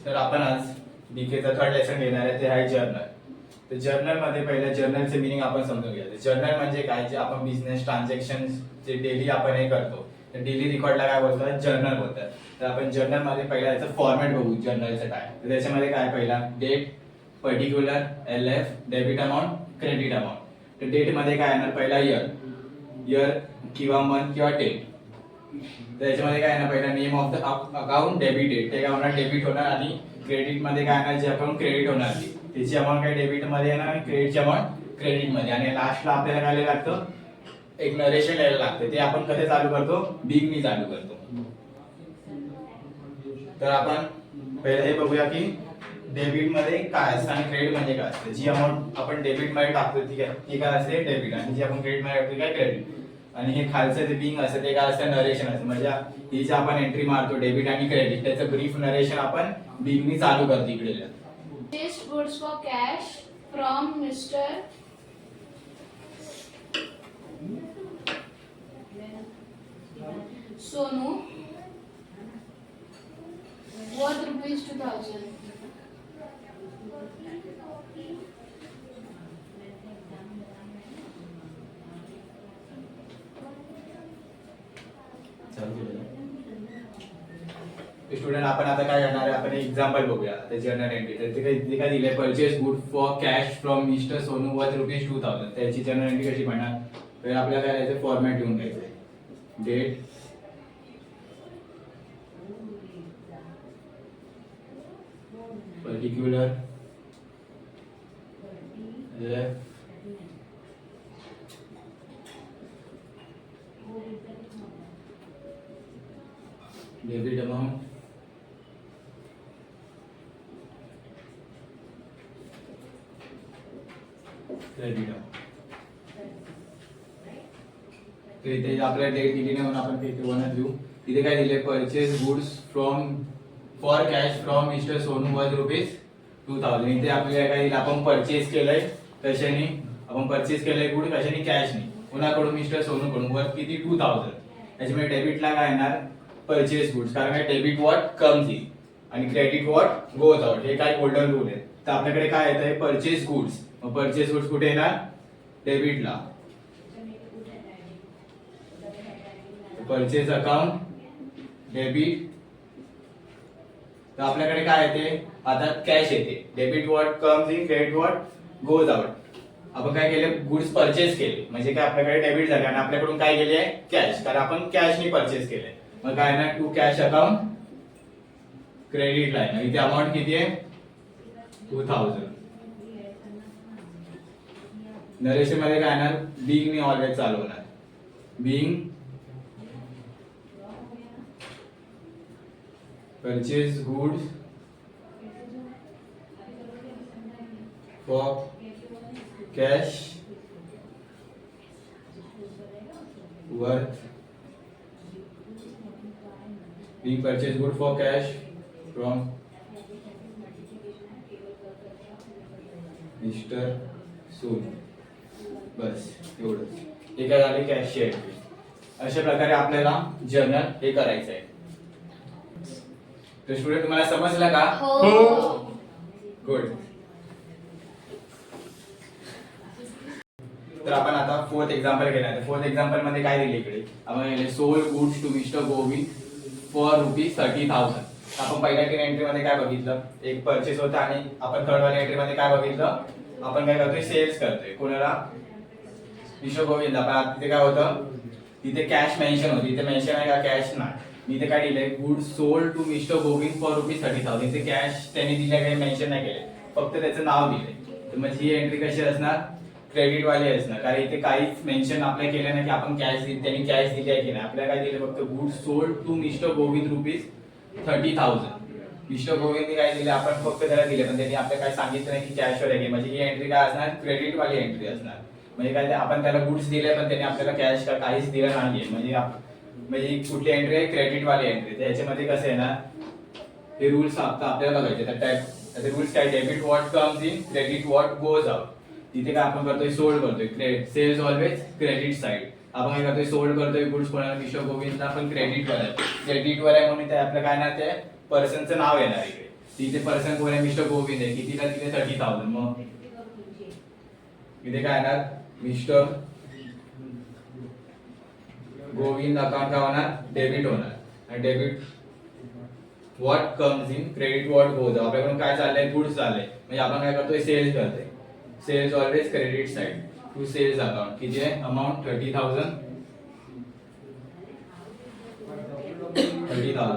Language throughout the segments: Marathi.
तर आपण आज बीकेचा थर्ड लेसन घेणार आहे, ते आहे जर्नल. तर जर्नल मध्ये पहिल्या जर्नलचे मिनिंग आपण समजून घ्यायचं. जर्नल म्हणजे काय, जे आपण बिझनेस ट्रान्झॅक्शन जे डेली आपण हे करतो, तर डेली रेकॉर्डला काय बोलतात, जर्नल बोलतात. तर आपण जर्नल मध्ये पहिला याचं फॉर्मॅट बघू. जर्नलचं काय, तर त्याच्यामध्ये काय, पहिला date, particular, LF, debit amount, credit amount. तर डेट मध्ये काय येणार, पहिला इयर किंवा मंथ किंवा डेट. तर याच्यामध्ये काय येणार, पहिला name of the account, debit date, ते काय होणार, डेबिट होणार. आणि क्रेडिट मध्ये काय येणार, जे अकाउंट क्रेडिट होणार त्याची अमाऊंट काय डेबिट मध्ये येणार आणि क्रेडिटची अमाऊंट क्रेडिट मध्ये. आणि लास्टला आपल्याला काय लागतं, एक नरेशन लिहायला लागतं. ते आपण कसे चालू करतो, बिगनी चालू करतो. तर आपण पहिले हे बघूया की डेबिट मध्ये काय असतं आणि क्रेडिट म्हणजे काय असतं. जी अमाऊंट आपण डेबिट मध्ये टाकतो ती काय असते, डेबिट. आणि जी आपण क्रेडिट मध्ये टाकतो काय, क्रेडिट. आणि हे खालचं जे बिंग असतं ते काय असतं, नरेशन असतं. म्हणजे ही जी आपण एंट्री मारतो डेबिट आणि क्रेडिट, त्याचं ब्रीफ नरेशन आपण बिगनी चालू करतो इकडे. Purchased goods for cash from Mr. Sonu worth ₹2,000. Student, आपण आता काय करणार आहे, आपण एक एक्झाम्पल बघूया. ते जर्नल एंट्री, तर ते काय दिले, purchase good for cash from mister Sonu worth ₹2,000. त्याची जर्नल एंट्री कशी म्हणणार, तर आपल्याला काय याचं फॉर्मॅट लिहून घ्यायचं. Date, particular, debit amount, credit amount. तर इथे आपल्याला डेट दिली नाही म्हणून आपण ते इथे वनच लिहू. इथे काय दिले, purchase goods from for cash from mister Sonu worth ₹2,000. इथे आपल्याला काय दिलं, आपण परचेस केलंय कशाने, आपण परचेस केलंय गुड कशाने, कॅशने. कुणाकडून, मिस्टर सोनूकडून. वर्थ किती, 2,000. त्याच्यामुळे डेबिटला काय येणार, परचेस गुड्स, कारण काय डेबिट व्हॉट कम्स इन आणि क्रेडिट व्हॉट गोज आउट. हे काय गोल्डन रूल आहे. तर आपल्याकडे काय येतंय, परचेस गुड्स. मग परचेस गुड्स कुठे येणार, डेबिटला. Purchase account, debit. तर आपल्याकडे काय येते, आता कॅश येते. Debit what comes in, credit what goes out. आपण काय केले, गुड्स परचेस केले म्हणजे काय, आपल्याकडे डेबिट झाले आणि आपल्याकडून काय गेले आहे, कॅश, कारण आपण कॅशनी परचेस केले. मग काय ना, to cash account, credit line. इथे अमाऊंट किती आहे, 2,000. नरेशन मध्ये काय येणार, बिंग मी ऑलवेज चालू होणार. Being purchase goods for cash worth, being purchase good for cash from Mr. Soon. बस एवढंच. हे काय झाले, कॅशची एंट्री. अशा प्रकारे आपल्याला जर्नल हे करायचं आहे. तर स्टुडंट, तुम्हाला समजलं का? हो. गुड. तर आपण आता फोर्थ एक्झाम्पल घेणार आहे. फोर्थ एक्झाम्पल मध्ये काय दिले, इकडे आपण sold goods to mister Govind for ₹30,000. आपण पहिल्या एंट्री मध्ये काय बघितलं, एक परचेस होता. आणि आपण थर्ड वाल्या एंट्री मध्ये काय बघितलं, आपण काय करतोय, सेल्स करतोय. कोणाला, मिस्टर गोविंद. आपण तिथे काय होतं, तिथे कॅश मेन्शन होती. इथे मेन्शन आहे का, कॅश नाही. इथे काय दिलंय, goods sold to mister Govind for ₹30,000. इथे कॅश त्यांनी दिल्या, काही मेन्शन नाही केले, फक्त त्याचं नाव दिलंय. तर मग ही एंट्री कशी असणार, क्रेडिट वाली असणार. कारण इथे काहीच मेन्शन आपल्या केलं नाही की आपण कॅश दिली, त्यांनी कॅश दिली आहे की नाही. आपल्याला काय दिलं, फक्त goods sold to mister Govind ₹30,000. Mister गोविंदने काय दिले, आपण फक्त त्याला दिले, पण त्यांनी आपल्याला काय सांगितलं नाही की कॅशवर आहे. म्हणजे ही एंट्री काय असणार, क्रेडिट वाली एंट्री असणार. म्हणजे काय, आपण त्याला गुड्स दिले पण त्यांनी आपल्याला कॅश का काहीच दिलं नाहीये. म्हणजे कुठली एंट्री आहे, क्रेडिट वाली एंट्री. तर याच्यामध्ये कसं आहे ना, हे रूल्स आपल्याला बघायचे. तर रूल्स काय, debit what comes in, credit what goes out. तिथे काय आपण करतोय, सोल्ड करतोय. Sales always credit side. आपण काय करतोय, सोल्ड करतोय गुड्स कोणाला, मिस्टर गोविंदला. आपण क्रेडिट वर आहे, क्रेडिट वर आहे म्हणून ते आपलं काय ना, ते पर्सनचं नाव येणार इकडे. तिथे पर्सन कोण आहे मिस्टर गोविंद आहे कितीला तिथे 30,000 मग इथे काय येणार मिस्टर गोविंद अकाउंट काय होणार डेबिट होणार आणि debit what comes in credit what goes आपल्याकडून काय चाललंय गुड्स चाललंय म्हणजे आपण काय करतोय सेल्स करतोय sales always credit side to sales account किती आहे अमाउंट 30,000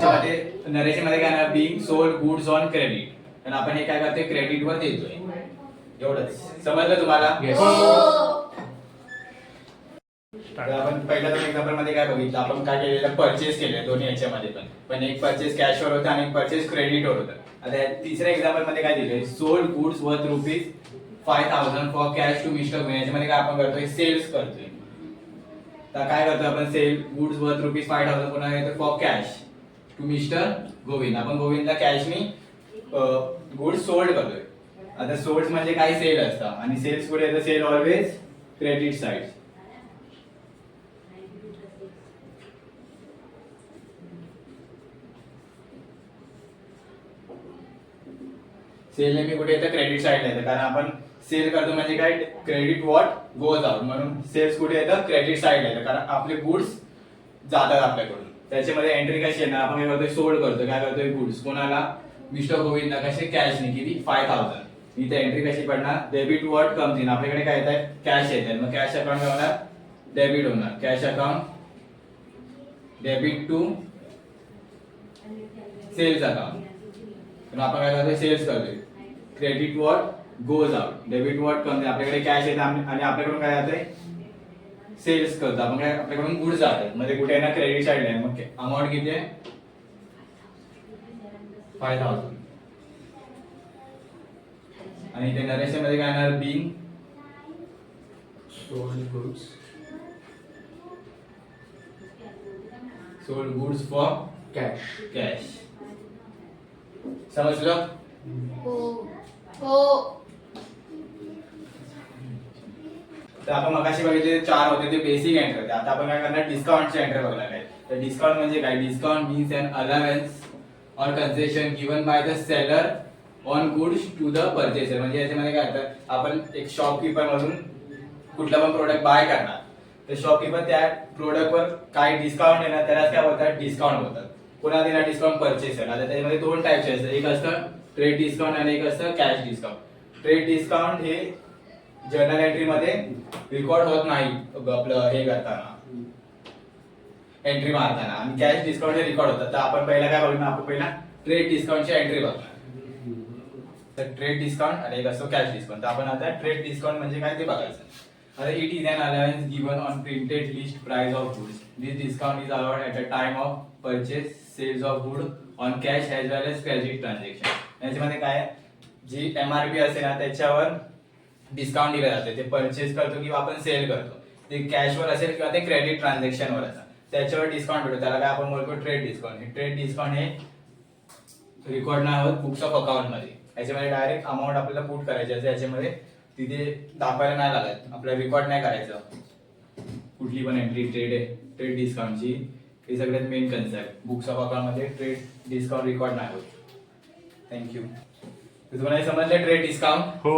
मध्ये नरेशन मध्ये काय ना being sold goods on credit आणि आपण हे काय करतोय क्रेडिट वर देतोय एवढंच समजलं तुम्हाला तर आपण पहिल्या दोन एक्झाम्पल मध्ये काय बघितलं आपण काय केलेलं परचेस केले दोन्ही याच्यामध्ये पण एक परचेस कॅश वर होतं आणि एक परचेस क्रेडिट वर होतं आता तिसऱ्या एक्झाम्पल मध्ये काय दिलंय sold goods worth ₹5,000 for cash to mister Govind याच्यामध्ये काय आपण करतोय सेल्स करतोय तर काय करतोय आपण सेल गुड्स वर्थ ₹5,000 पुन्हा येतं for cash to mister Govind आपण गोविंदला कॅशनी गुड्स सोल्ड करतोय आता सोल्ड म्हणजे काय सेल असतं आणि सेल्स पुढे येतं sale always credit side sale नेहमी कुठे येतं क्रेडिट साइडला येतं कारण आपण सेल करतो म्हणजे काय क्रेडिट व्हॉट गोज आउट म्हणून सेल्स कुठे येतं क्रेडिट साइडला येतं कारण आपले गुड्स जातात आपल्याकडून त्याच्यामध्ये एंट्री कशी येणार आपण काय करतोय सोल्ड करतोय काय करतोय गुड्स कोणाला मिस्टर गोविंदला कसे कॅशने किती 5,000 इथे एंट्री कशी पडणार डेबिट व्हॉट कम्स इन आपल्याकडे काय येत आहे कॅश येत आहे मग कॅश अकाउंट काय होणार डेबिट होणार cash account debit to sales account आपण काय करतोय सेल्स करतोय credit what goes out debit what comes आपल्याकडे कॅश येते आणि आपल्याकडून काय जाते सेल्स करतो आपण काय आपल्याकडून गुड्स जातात मध्ये कुठे ना क्रेडिट साइड आहे मग अमाऊंट किती आहे 5,000 आणि इथे नरेशन मध्ये काय येणार being sold goods for cash समजलं तर आपण मगाशी बघितले 4 होते ते बेसिक एंट्री होते आता आपण काय करणार डिस्काउंटचे एंट्री बघणार आहे तर डिस्काउंट म्हणजे काय discount means an allowance or concession given by the seller on goods to the purchaser म्हणजे याच्यामध्ये काय होतं आपण एक शॉपकीपर मधून कुठला पण प्रोडक्ट बाय करणार तर शॉपकीपर त्या प्रोडक्ट वर काय डिस्काउंट येणार त्यालाच काय होतात डिस्काउंट होतात पुन्हा देणार डिस्काउंट परचेसर आता त्याच्यामध्ये 2 टाइप्स असतात एक असतं ट्रेड डिस्काउंट आणि एक असतं कॅश डिस्काउंट ट्रेड डिस्काउंट हे जर्नल एंट्री मध्ये रेकॉर्ड होत नाही आपलं हे करताना एंट्री मारताना आणि कॅश डिस्काउंट हे रेकॉर्ड होतात तर आपण पहिला काय बघणार आपण पहिला ट्रेड डिस्काउंटची एंट्री बघणार तर ट्रेड डिस्काउंट आणि एक असतो कॅश डिस्काउंट तर आपण आता ट्रेड डिस्काउंट म्हणजे काय ते बघायचं आता it is an allowance given on printed list price of goods this discount is allowed at a time of purchase sales of good on cash as well as credit transaction याच्यामध्ये काय जी एमआरपी असेल ना त्याच्यावर डिस्काउंट दिलं जाते ते परचेस करतो किंवा आपण सेल करतो ते कॅशवर असेल किंवा ते क्रेडिट ट्रान्झॅक्शनवर असेल त्याच्यावर डिस्काउंट भेटतो त्याला काय आपण बोलतो ट्रेड डिस्काउंट हे ट्रेड डिस्काउंट हे रेकॉर्ड नाही होत बुक्स ऑफ अकाउंट मध्ये याच्यामध्ये डायरेक्ट अमाऊंट आपल्याला पुट करायची असते याच्यामध्ये तिथे दाखवायला नाही लागत आपल्याला रेकॉर्ड नाही करायचं कुठली पण एंट्री ट्रेड डिस्काउंटची हे सगळ्यात main concept books of account मध्ये ट्रेड डिस्काउंट रेकॉर्ड नाही होत थँक्यू तुम्हाला समजलं ट्रेड डिस्काउंट हो